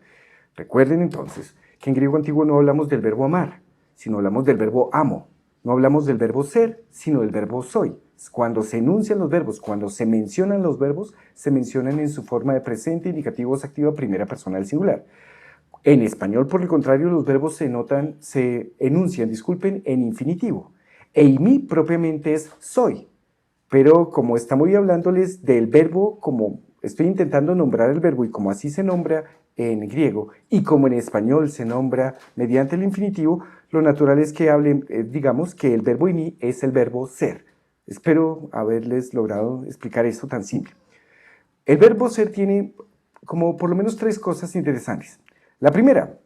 Recuerden entonces que en griego antiguo no hablamos del verbo amar, sino hablamos del verbo amo. No hablamos del verbo ser, sino del verbo soy. Cuando se enuncian los verbos, cuando se mencionan los verbos, se mencionan en su forma de presente indicativo voz activa primera persona del singular. En español, por el contrario, los verbos se enuncian, en infinitivo. Eimi propiamente es soy, pero como estamos hablándoles del verbo, como estoy intentando nombrar el verbo y como así se nombra en griego y como en español se nombra mediante el infinitivo, lo natural es que digamos que el verbo imi es el verbo ser. Espero haberles logrado explicar esto tan simple. El verbo ser tiene como por lo menos tres cosas interesantes. La primera,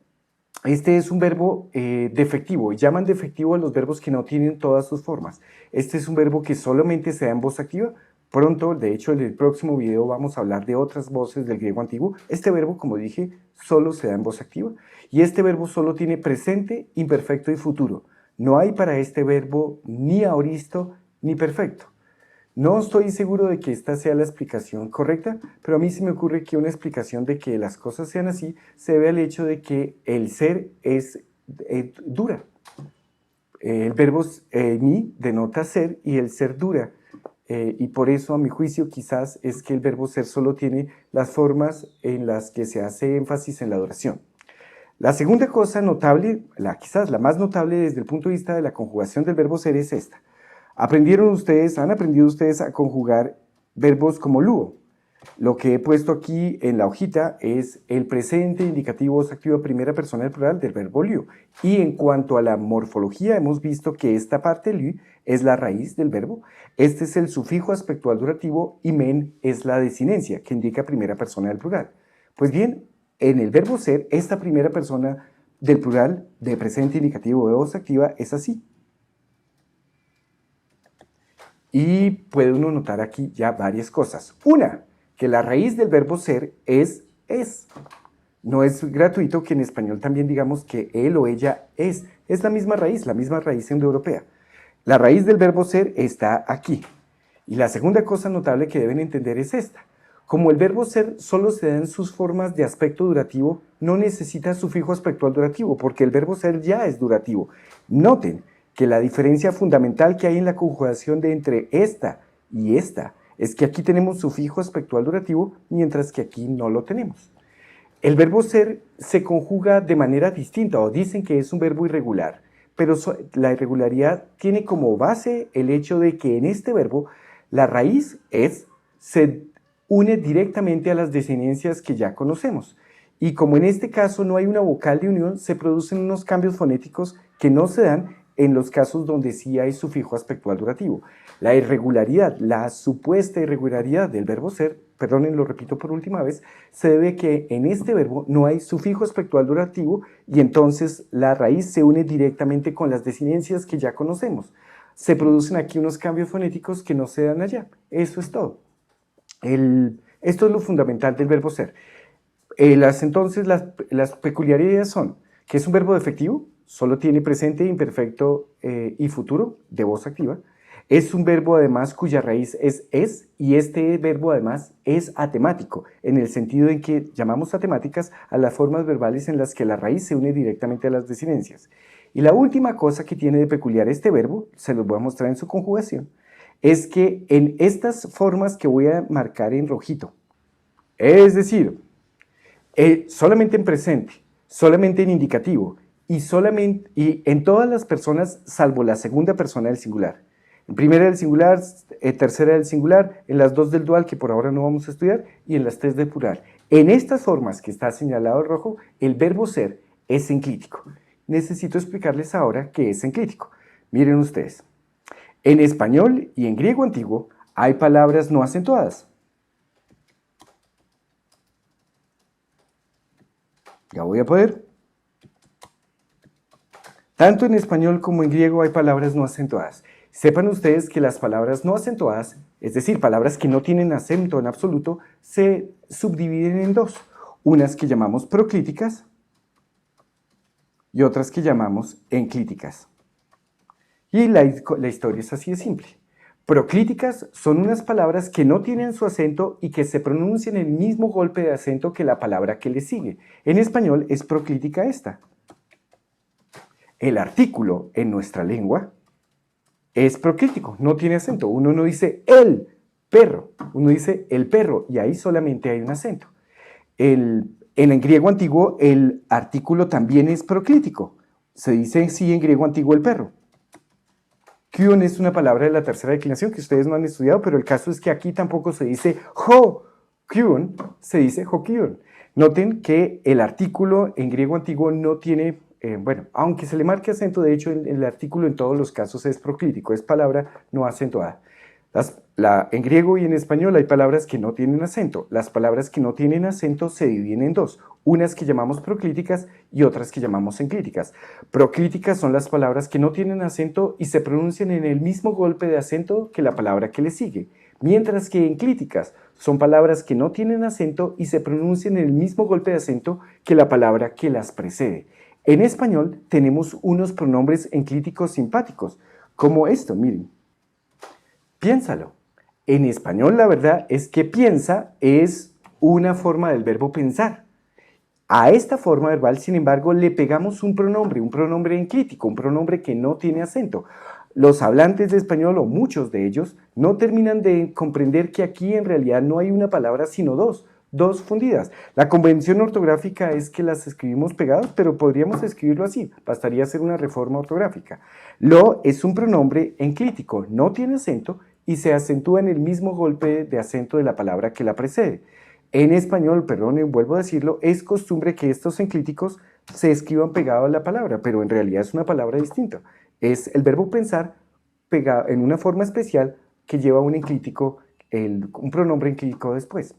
este es un verbo defectivo, llaman defectivo a los verbos que no tienen todas sus formas. Este es un verbo que solamente se da en voz activa. Pronto, de hecho, en el próximo video vamos a hablar de otras voces del griego antiguo. Este verbo, como dije, solo se da en voz activa. Y este verbo solo tiene presente, imperfecto y futuro. No hay para este verbo ni aoristo ni perfecto. No estoy seguro de que esta sea la explicación correcta, pero a mí se me ocurre que una explicación de que las cosas sean así se debe al hecho de que el ser es dura. El verbo ni denota ser y el ser dura. Y por eso, a mi juicio, quizás es que el verbo ser solo tiene las formas en las que se hace énfasis en la duración. La segunda cosa notable, quizás la más notable desde el punto de vista de la conjugación del verbo ser es esta. Han aprendido ustedes a conjugar verbos como luo. Lo que he puesto aquí en la hojita es el presente indicativo voz activa primera persona del plural del verbo liu. Y en cuanto a la morfología, hemos visto que esta parte liu es la raíz del verbo. Este es el sufijo aspectual durativo y men es la desinencia, que indica primera persona del plural. Pues bien, en el verbo ser, esta primera persona del plural de presente indicativo de voz activa es así. Y puede uno notar aquí ya varias cosas. Una, que la raíz del verbo ser es. No es gratuito que en español también digamos que él o ella es. Es la misma raíz indoeuropea. La raíz del verbo ser está aquí. Y la segunda cosa notable que deben entender es esta. Como el verbo ser solo se da en sus formas de aspecto durativo, no necesita sufijo aspectual durativo, porque el verbo ser ya es durativo. Noten que la diferencia fundamental que hay en la conjugación de entre esta y esta es que aquí tenemos sufijo aspectual durativo, mientras que aquí no lo tenemos. El verbo ser se conjuga de manera distinta, o dicen que es un verbo irregular, pero la irregularidad tiene como base el hecho de que en este verbo la raíz se une directamente a las desinencias que ya conocemos. Y como en este caso no hay una vocal de unión, se producen unos cambios fonéticos que no se dan en los casos donde sí hay sufijo aspectual durativo. La irregularidad, la supuesta irregularidad del verbo ser, perdonen, lo repito por última vez, se debe a que en este verbo no hay sufijo aspectual durativo y entonces la raíz se une directamente con las desinencias que ya conocemos. Se producen aquí unos cambios fonéticos que no se dan allá. Eso es todo. Esto es lo fundamental del verbo ser. Entonces las peculiaridades son que es un verbo defectivo, solo tiene presente, imperfecto y futuro de voz activa. Es un verbo además cuya raíz es, y este verbo además es atemático, en el sentido en que llamamos atemáticas a las formas verbales en las que la raíz se une directamente a las desinencias. Y la última cosa que tiene de peculiar este verbo, se los voy a mostrar en su conjugación, es que en estas formas que voy a marcar en rojito, es decir, solamente en presente, solamente en indicativo y en todas las personas salvo la segunda persona del singular. En primera del singular, tercera del singular, en las dos del dual que por ahora no vamos a estudiar y en las tres del plural. En estas formas que está señalado en rojo, el verbo ser es enclítico. Necesito explicarles ahora qué es enclítico. Miren ustedes, en español y en griego antiguo hay palabras no acentuadas. Ya voy a poder. Tanto en español como en griego hay palabras no acentuadas. Sepan ustedes que las palabras no acentuadas, es decir, palabras que no tienen acento en absoluto, se subdividen en dos. Unas que llamamos proclíticas y otras que llamamos enclíticas. Y la historia es así de simple. Proclíticas son unas palabras que no tienen su acento y que se pronuncian el mismo golpe de acento que la palabra que le sigue. En español es proclítica esta. El artículo en nuestra lengua es proclítico, no tiene acento. Uno no dice el perro, uno dice el perro y ahí solamente hay un acento. En el griego antiguo el artículo también es proclítico. Se dice sí en griego antiguo el perro. Kyun es una palabra de la tercera declinación que ustedes no han estudiado, pero el caso es que aquí tampoco se dice ho kyun, se dice ho kyun. Noten que el artículo en griego antiguo no tiene, aunque se le marque acento, de hecho el artículo en todos los casos es proclítico, es palabra no acentuada. En griego y en español hay palabras que no tienen acento. Las palabras que no tienen acento se dividen en dos, unas que llamamos proclíticas y otras que llamamos enclíticas. Proclíticas son las palabras que no tienen acento y se pronuncian en el mismo golpe de acento que la palabra que le sigue, mientras que enclíticas son palabras que no tienen acento y se pronuncian en el mismo golpe de acento que la palabra que las precede. En español tenemos unos pronombres enclíticos simpáticos, como esto, miren. Piénsalo. En español la verdad es que piensa es una forma del verbo pensar. A esta forma verbal, sin embargo, le pegamos un pronombre enclítico, un pronombre que no tiene acento. Los hablantes de español, o muchos de ellos, no terminan de comprender que aquí en realidad no hay una palabra sino dos fundidas. La convención ortográfica es que las escribimos pegadas, pero podríamos escribirlo así, bastaría hacer una reforma ortográfica. Lo es un pronombre enclítico, no tiene acento y se acentúa en el mismo golpe de acento de la palabra que la precede. En español, perdón, vuelvo a decirlo, es costumbre que estos enclíticos se escriban pegados a la palabra, pero en realidad es una palabra distinta. Es el verbo pensar pegado en una forma especial que lleva un enclítico, un pronombre enclítico después.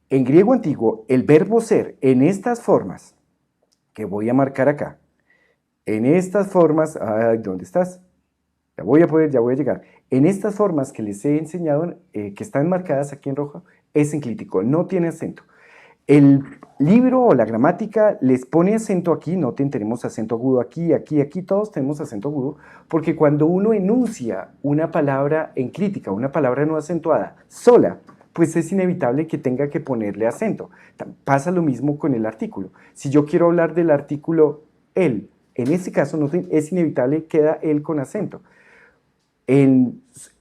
En griego antiguo, el verbo ser en estas formas, que voy a marcar acá, en estas formas, ¿dónde estás? Ya voy a llegar. En estas formas que les he enseñado, que están marcadas aquí en rojo, es enclítico, no tiene acento. El libro o la gramática les pone acento aquí, noten, tenemos acento agudo aquí, aquí, todos tenemos acento agudo, porque cuando uno enuncia una palabra enclítica, una palabra no acentuada, sola, pues es inevitable que tenga que ponerle acento. Pasa lo mismo con el artículo. Si yo quiero hablar del artículo él, en este caso es inevitable, queda él con acento.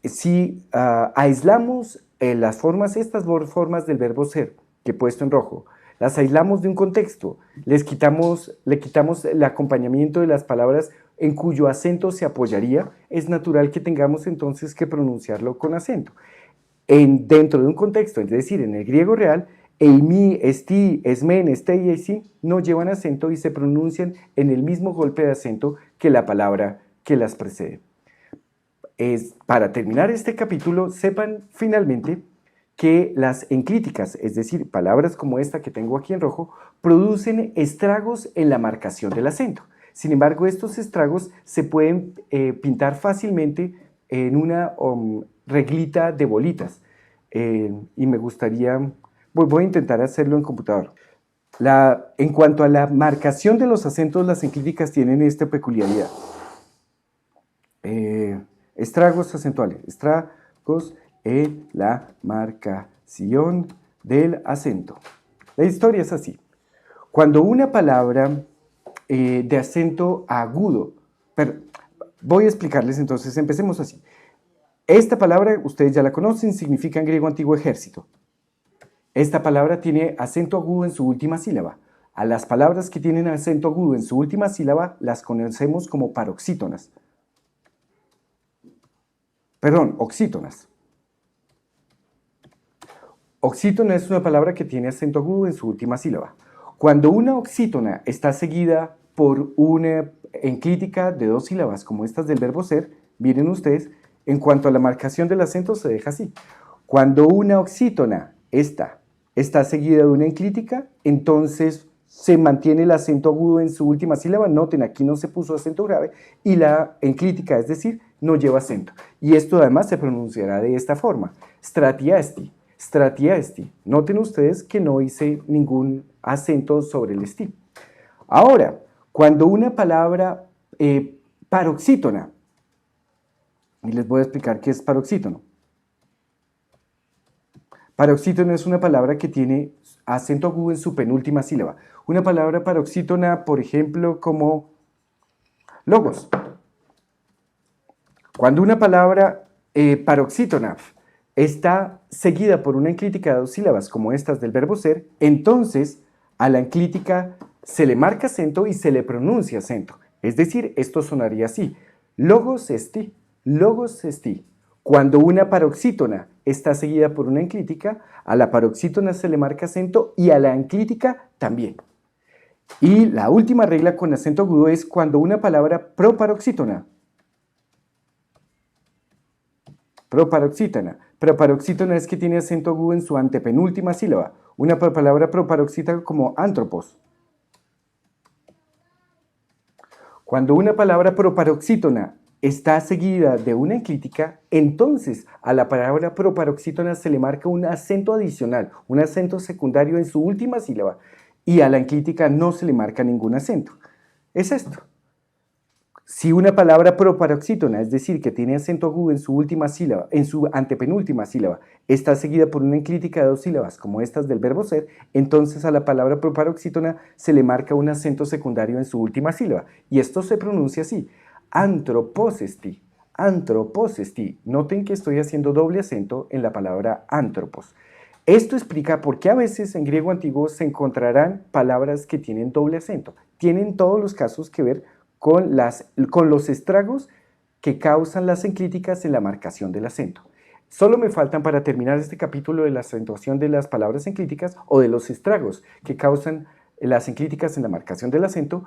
Si aislamos estas formas del verbo ser, que he puesto en rojo, las aislamos de un contexto, le quitamos el acompañamiento de las palabras en cuyo acento se apoyaría, es natural que tengamos entonces que pronunciarlo con acento. Dentro de un contexto, es decir, en el griego real, eimi, esti, esmen, estei, esi no llevan acento y se pronuncian en el mismo golpe de acento que la palabra que las precede. Para terminar este capítulo, sepan finalmente que las enclíticas, es decir, palabras como esta que tengo aquí en rojo, producen estragos en la marcación del acento. Sin embargo, estos estragos se pueden pintar fácilmente en una reglita de bolitas. Y me gustaría, voy a intentar hacerlo en computador. En cuanto a la marcación de los acentos, las enclíticas tienen esta peculiaridad. Estragos acentuales. Estragos en la marcación del acento. La historia es así. Cuando una palabra de acento agudo, pero voy a explicarles entonces, empecemos así. Esta palabra, ustedes ya la conocen, significa en griego antiguo ejército. Esta palabra tiene acento agudo en su última sílaba. A las palabras que tienen acento agudo en su última sílaba las conocemos como paroxítonas. Perdón, oxítonas. Oxítona es una palabra que tiene acento agudo en su última sílaba. Cuando una oxítona está seguida por una enclítica de dos sílabas, como estas del verbo ser, miren ustedes, en cuanto a la marcación del acento se deja así. Cuando una oxítona está seguida de una enclítica, entonces se mantiene el acento agudo en su última sílaba. Noten, aquí no se puso acento grave y la enclítica, es decir, no lleva acento. Y esto además se pronunciará de esta forma: stratiesti, stratiesti. Noten ustedes que no hice ningún acento sobre el esti. Ahora, cuando una palabra paroxítona, y les voy a explicar qué es paroxítono. Paroxítono es una palabra que tiene acento agudo en su penúltima sílaba. Una palabra paroxítona, por ejemplo, como logos. Cuando una palabra paroxítona está seguida por una enclítica de dos sílabas, como estas del verbo ser, entonces a la enclítica se le marca acento y se le pronuncia acento. Es decir, esto sonaría así: logos esti, logos esti. Cuando una paroxítona está seguida por una enclítica, a la paroxítona se le marca acento y a la enclítica también. Y la última regla con acento agudo es cuando una palabra proparoxítona. Proparoxítona. Proparoxítona es que tiene acento agudo en su antepenúltima sílaba. Una palabra proparoxítona como antropos. Cuando una palabra proparoxítona está seguida de una enclítica, entonces a la palabra proparoxítona se le marca un acento adicional, un acento secundario en su última sílaba, y a la enclítica no se le marca ningún acento. Es esto. Si una palabra proparoxítona, es decir, que tiene acento agudo en su última sílaba, en su antepenúltima sílaba, está seguida por una enclítica de dos sílabas, como estas del verbo ser, entonces a la palabra proparoxítona se le marca un acento secundario en su última sílaba. Y esto se pronuncia así: antroposesti, antroposesti. Noten que estoy haciendo doble acento en la palabra antropos. Esto explica por qué a veces en griego antiguo se encontrarán palabras que tienen doble acento. Tienen todos los casos que ver con los estragos que causan las enclíticas en la marcación del acento. Solo me faltan, para terminar este capítulo, de la acentuación de las palabras enclíticas o de los estragos que causan las enclíticas en la marcación del acento.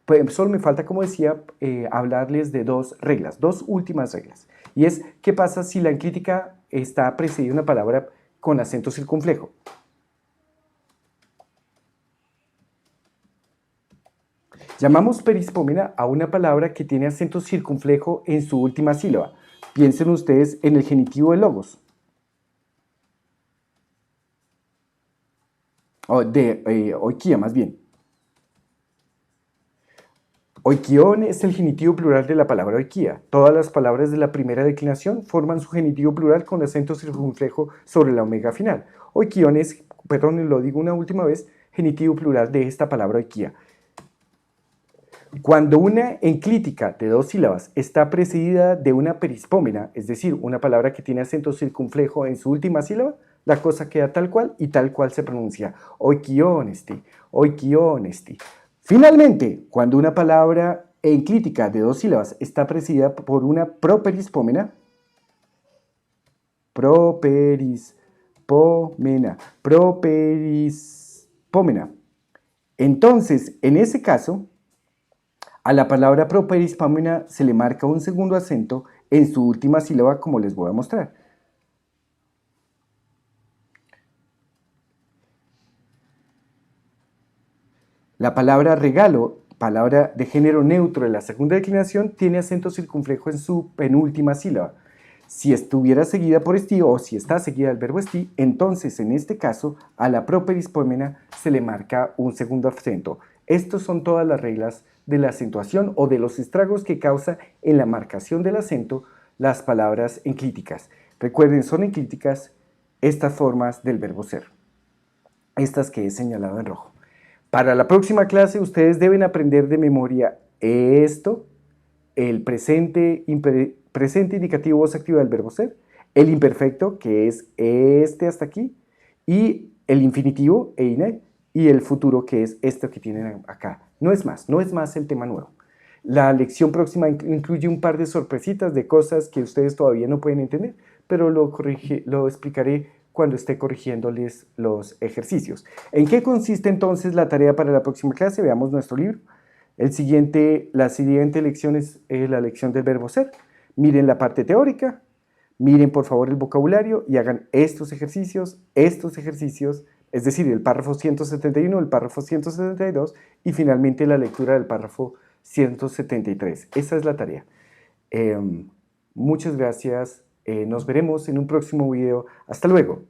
Pues solo me falta, como decía, hablarles de dos reglas, dos últimas reglas. Y es: ¿qué pasa si la enclítica está precedida de una palabra con acento circunflejo? Llamamos perispómena a una palabra que tiene acento circunflejo en su última sílaba. Piensen ustedes en el genitivo de logos. O de oikia, más bien. Oikion es el genitivo plural de la palabra oikia. Todas las palabras de la primera declinación forman su genitivo plural con acento circunflejo sobre la omega final. Oikion es, perdón, lo digo una última vez, genitivo plural de esta palabra oikia. Cuando una enclítica de dos sílabas está precedida de una perispómena, es decir, una palabra que tiene acento circunflejo en su última sílaba, la cosa queda tal cual y tal cual se pronuncia: oikionesti, oikionesti. Finalmente, cuando una palabra enclítica de dos sílabas está precedida por una properispómena, properispómena, entonces, en ese caso, a la palabra properispómena se le marca un segundo acento en su última sílaba, como les voy a mostrar. La palabra regalo, palabra de género neutro de la segunda declinación, tiene acento circunflejo en su penúltima sílaba. Si estuviera seguida por esti o si está seguida del verbo esti, entonces en este caso a la properispómena se le marca un segundo acento. Estas son todas las reglas de la acentuación o de los estragos que causa en la marcación del acento las palabras enclíticas. Recuerden, son enclíticas estas formas del verbo ser, estas que he señalado en rojo. Para la próxima clase ustedes deben aprender de memoria esto, el presente, presente indicativo voz activa del verbo ser, el imperfecto, que es este hasta aquí, y el infinitivo, eine, y el futuro, que es esto que tienen acá. No es más el tema nuevo. La lección próxima incluye un par de sorpresitas de cosas que ustedes todavía no pueden entender, pero lo explicaré cuando esté corrigiéndoles los ejercicios. ¿En qué consiste entonces la tarea para la próxima clase? Veamos nuestro libro. La siguiente lección es la lección del verbo ser. Miren la parte teórica, miren por favor el vocabulario y hagan estos ejercicios, es decir, el párrafo 171, el párrafo 172 y finalmente la lectura del párrafo 173. Esa es la tarea. Muchas gracias. Nos veremos en un próximo video. Hasta luego.